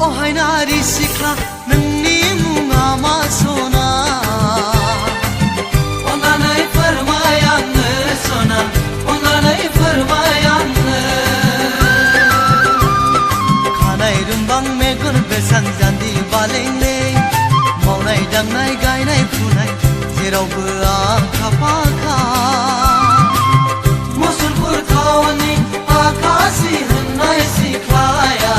Ohai nari sikla nungni munga masona Ondanai farmayan sona Ondanai farmayan Khanai rumbang megun besan jandi balenge Maunai dangnai gainai phunai jerawbo akha pakha Musulpur khawani akasi hunnai siklaya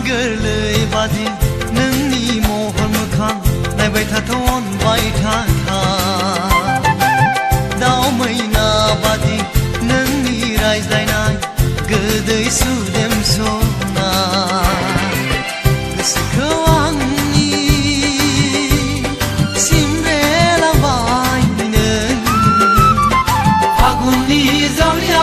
गोरलै बादि नोंनि महर मोखां नायबाय थाथाव अनबाय थाथा दाउ मैना बादि नोंनि रायज्लायनाय गोदै सुदेम सना गोसोखौ आंनि सिमरेलाबाय नों फागुननि जावलिया